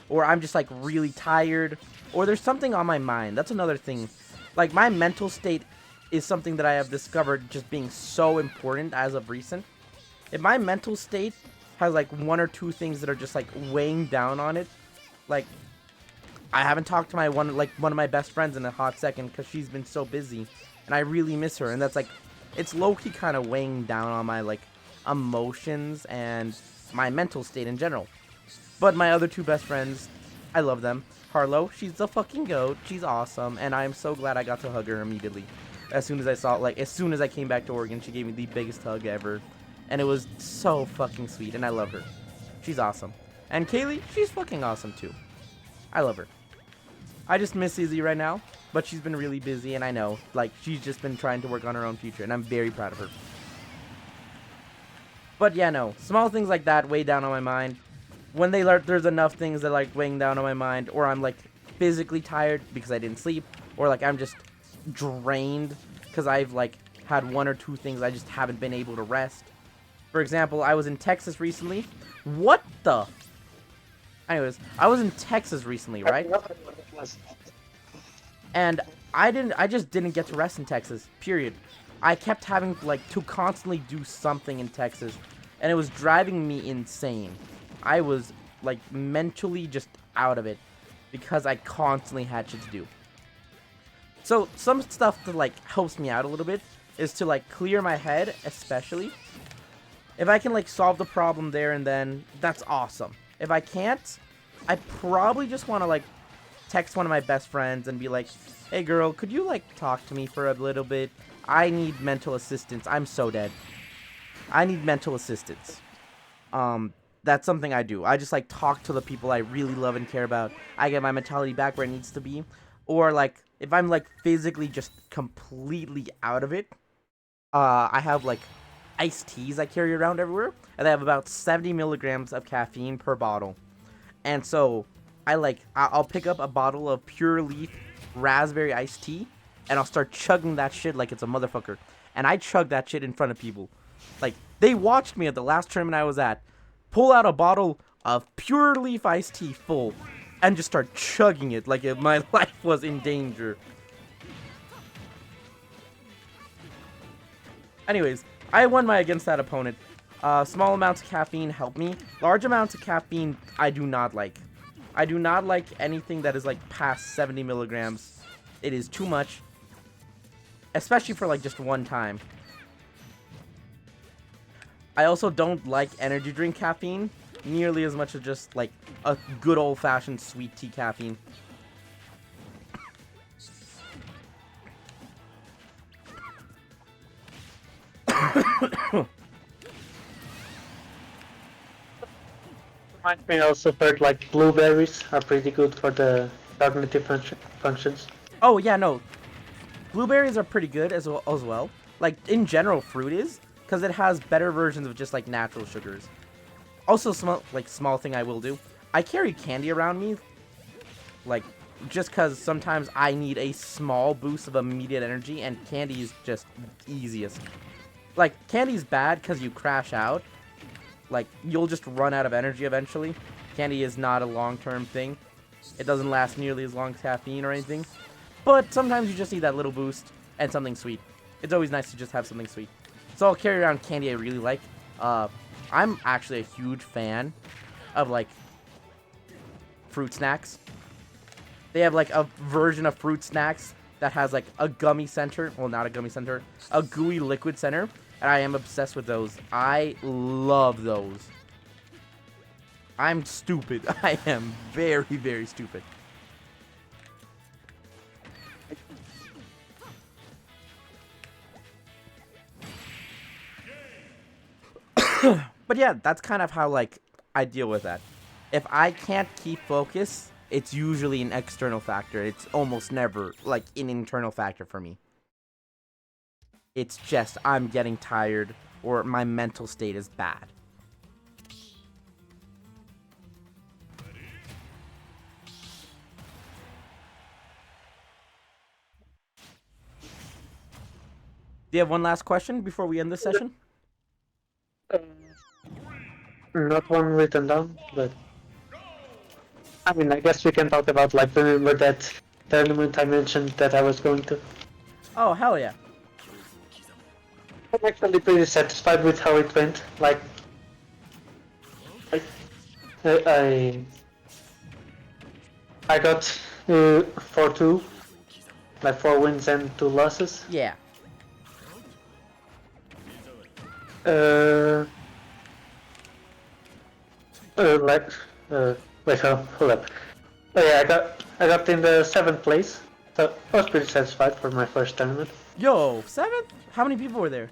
Or I'm just, like, really tired. Or there's something on my mind. That's another thing. Like, my mental state is something that I have discovered just being so important as of recent. If my mental state has, like, one or two things that are just, like, weighing down on it, like, I haven't talked to one of my best friends in a hot second because she's been so busy, and I really miss her, and that's, like, it's low-key kind of weighing down on my, like, emotions and my mental state in general. But my other two best friends, I love them. Harlow, she's the fucking goat. She's awesome, and I'm so glad I got to hug her immediately. As soon as I saw, like, as soon as I came back to Oregon, she gave me the biggest hug ever. And it was so fucking sweet, and I love her. She's awesome. And Kaylee, she's fucking awesome too. I love her. I just miss Izzy right now, but she's been really busy, and I know, like, she's just been trying to work on her own future, and I'm very proud of her. But yeah, no, small things like that weigh down on my mind. When there's enough things that like weighing down on my mind, or I'm like physically tired because I didn't sleep, or like I'm just drained because I've like had one or two things I just haven't been able to rest. For example, I was in Texas recently. What the? Anyways, I was in Texas recently, right? And I just didn't get to rest in Texas, period. I kept having like to constantly do something in Texas, and it was driving me insane. I was like mentally just out of it because I constantly had shit to do. So some stuff that like helps me out a little bit is to like clear my head, especially. If I can like solve the problem there and then, that's awesome. If I can't, I probably just want to like text one of my best friends and be like, hey girl, could you like talk to me for a little bit? I need mental assistance. I'm so dead. I need mental assistance. That's something I do. I just like talk to the people I really love and care about. I get my mentality back where it needs to be. Or like if I'm like physically just completely out of it, I have like iced teas I carry around everywhere, and they have about 70 milligrams of caffeine per bottle. And so I'll pick up a bottle of Pure Leaf raspberry iced tea, and I'll start chugging that shit like it's a motherfucker. And I chug that shit in front of people. Like, they watched me at the last tournament I was at pull out a bottle of Pure Leaf iced tea full and just start chugging it like if my life was in danger. Anyways, I won against that opponent. Small amounts of caffeine help me. Large amounts of caffeine, I do not like. I do not like anything that is like past 70 milligrams. It is too much. Especially for like just one time. I also don't like energy drink caffeine nearly as much as just like a good old-fashioned sweet tea caffeine. Me also heard like blueberries are pretty good for the cognitive functions. Oh yeah, no. Blueberries are pretty good as well. Like in general, fruit is, because it has better versions of just like natural sugars. Also, small thing I will do. I carry candy around me, like just because sometimes I need a small boost of immediate energy, and candy is just easiest. Like candy's bad because you crash out. Like you'll just run out of energy eventually. Candy is not a long-term thing. It doesn't last nearly as long as caffeine or anything. But sometimes you just need that little boost and something sweet. It's always nice to just have something sweet. So I'll carry around candy I really like. I'm actually a huge fan of like fruit snacks. They have like a version of fruit snacks that has like a gummy center. Well, not a gummy center. A gooey liquid center. And I am obsessed with those. I love those. I'm stupid. I am very, very stupid. But yeah, that's kind of how like I deal with that. If I can't keep focus, it's usually an external factor. It's almost never like an internal factor for me. It's just I'm getting tired or my mental state is bad. Do you have one last question before we end this session? Not one written down, but I mean, I guess we can talk about like remember that tournament I mentioned that I was going to. Oh, hell yeah. I'm actually pretty satisfied with how it went. Like, I got 4-2, like 4 wins and 2 losses. Yeah. Like, wait, hold up. Oh yeah, I got in the 7th place, so I was pretty satisfied for my first tournament. Yo, 7th? How many people were there?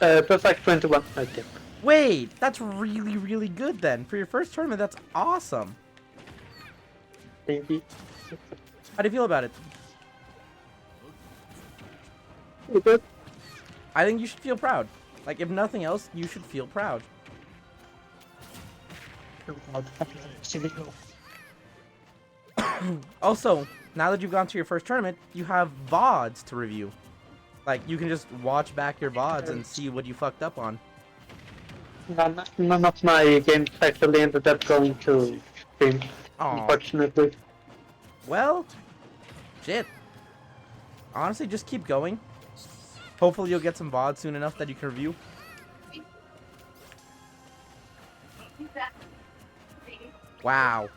It was like 21, I think. Wait, that's really, really good then. For your first tournament, that's awesome. Thank you. How do you feel about it? Good. I think you should feel proud. Like, if nothing else, you should feel proud. Also, now that you've gone to your first tournament, you have VODs to review. Like, you can just watch back your VODs and see what you fucked up on. None of my games actually ended up going to stream, Aw. unfortunately. Well, shit. Honestly, just keep going. Hopefully you'll get some VODs soon enough that you can review. Wow.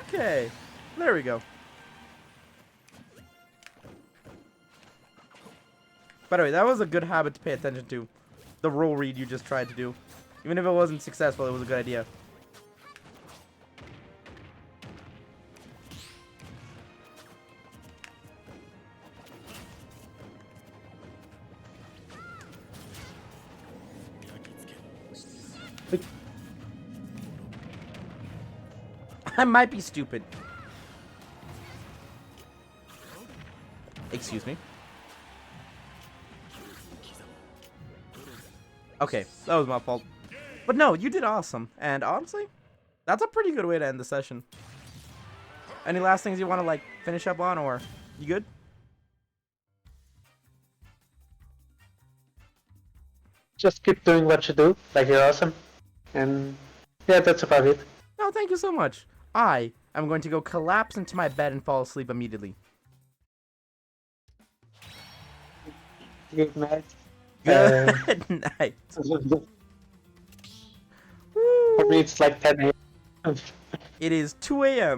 Okay, there we go. By the way, that was a good habit to pay attention to. The rule read you just tried to do. Even if it wasn't successful, it was a good idea. I might be stupid. Excuse me. Okay, that was my fault. But no, you did awesome. And honestly, that's a pretty good way to end the session. Any last things you want to, like, finish up on, or you good? Just keep doing what you do, like you're awesome. And yeah, that's about it. No, thank you so much. I am going to go collapse into my bed and fall asleep immediately. Good night. Good night. For me, it's like 10 a.m. It is 2 a.m.